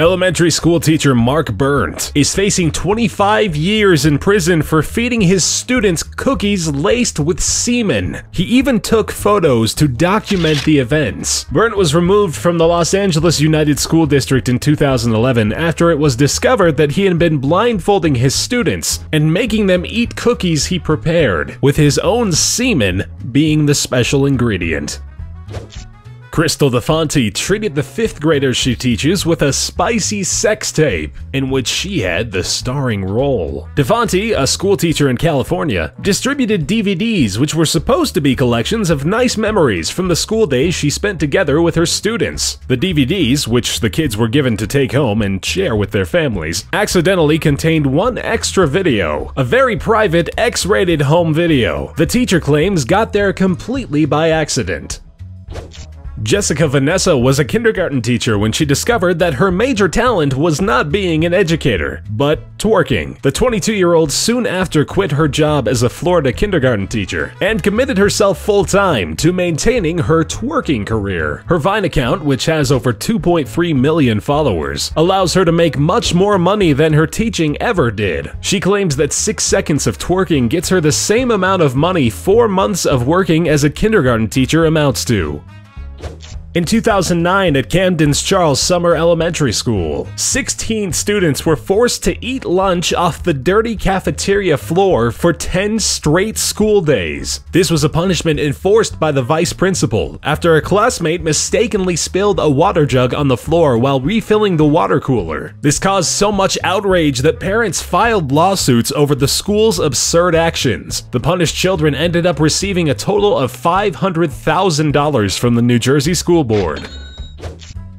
Elementary school teacher Mark Burnt is facing 25 years in prison for feeding his students cookies laced with semen. He even took photos to document the events. Burnt was removed from the Los Angeles United School District in 2011 after it was discovered that he had been blindfolding his students and making them eat cookies he prepared, with his own semen being the special ingredient. Crystal DeFonte treated the 5th graders she teaches with a spicy sex tape, in which she had the starring role. DeFonte, a school teacher in California, distributed DVDs which were supposed to be collections of nice memories from the school days she spent together with her students. The DVDs, which the kids were given to take home and share with their families, accidentally contained one extra video, a very private X-rated home video. The teacher claims got there completely by accident. Jessica Vanessa was a kindergarten teacher when she discovered that her major talent was not being an educator, but twerking. The 22-year-old soon after quit her job as a Florida kindergarten teacher and committed herself full-time to maintaining her twerking career. Her Vine account, which has over 2.3 million followers, allows her to make much more money than her teaching ever did. She claims that 6 seconds of twerking gets her the same amount of money 4 months of working as a kindergarten teacher amounts to. In 2009, at Camden's Charles Summer Elementary School, 16 students were forced to eat lunch off the dirty cafeteria floor for 10 straight school days. This was a punishment enforced by the vice principal after a classmate mistakenly spilled a water jug on the floor while refilling the water cooler. This caused so much outrage that parents filed lawsuits over the school's absurd actions. The punished children ended up receiving a total of $500,000 from the New Jersey School Board.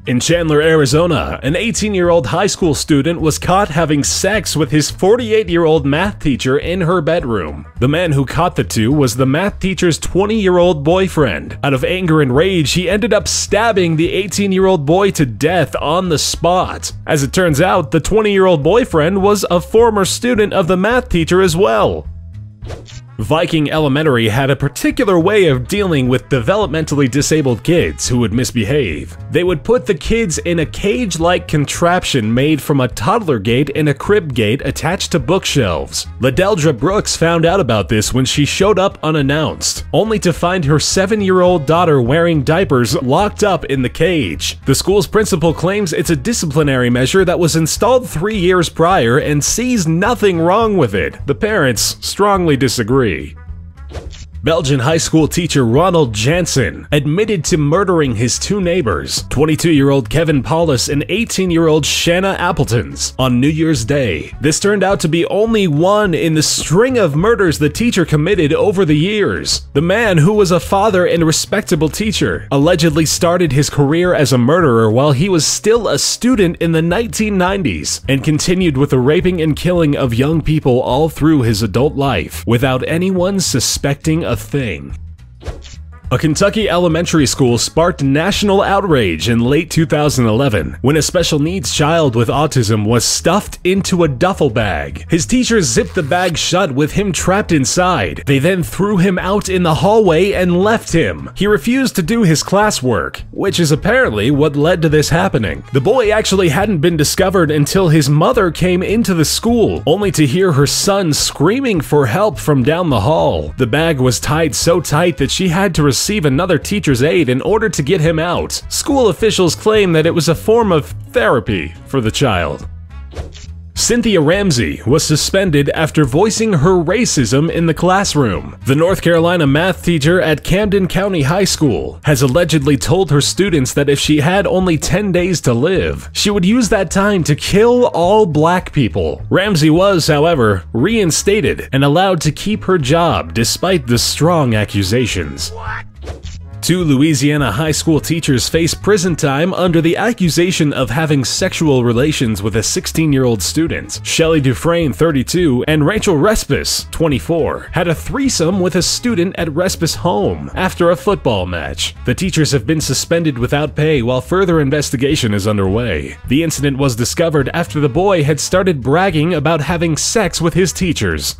In Chandler, Arizona, an 18-year-old high school student was caught having sex with his 48-year-old math teacher in her bedroom. The man who caught the two was the math teacher's 20-year-old boyfriend. Out of anger and rage, he ended up stabbing the 18-year-old boy to death on the spot. As it turns out, the 20-year-old boyfriend was a former student of the math teacher as well. Viking Elementary had a particular way of dealing with developmentally disabled kids who would misbehave. They would put the kids in a cage-like contraption made from a toddler gate and a crib gate attached to bookshelves. Ladeldra Brooks found out about this when she showed up unannounced, only to find her 7-year-old daughter wearing diapers locked up in the cage. The school's principal claims it's a disciplinary measure that was installed 3 years prior and sees nothing wrong with it. The parents strongly disagree. Belgian high school teacher Ronald Jansen admitted to murdering his 2 neighbors, 22-year-old Kevin Paulus and 18-year-old Shanna Appletons, on New Year's Day. This turned out to be only one in the string of murders the teacher committed over the years. The man, who was a father and respectable teacher, allegedly started his career as a murderer while he was still a student in the 1990s and continued with the raping and killing of young people all through his adult life, without anyone suspecting a thing. A Kentucky elementary school sparked national outrage in late 2011 when a special needs child with autism was stuffed into a duffel bag. His teachers zipped the bag shut with him trapped inside. They then threw him out in the hallway and left him. He refused to do his classwork, which is apparently what led to this happening. The boy actually hadn't been discovered until his mother came into the school, only to hear her son screaming for help from down the hall. The bag was tied so tight that she had to receive another teacher's aid in order to get him out. School officials claim that it was a form of therapy for the child. Cynthia Ramsey was suspended after voicing her racism in the classroom. The North Carolina math teacher at Camden County High School has allegedly told her students that if she had only 10 days to live, she would use that time to kill all black people. Ramsey was, however, reinstated and allowed to keep her job despite the strong accusations. Two Louisiana high school teachers face prison time under the accusation of having sexual relations with a 16-year-old student. Shelley Dufresne, 32, and Rachel Respis, 24, had a threesome with a student at Respis' home after a football match. The teachers have been suspended without pay while further investigation is underway. The incident was discovered after the boy had started bragging about having sex with his teachers.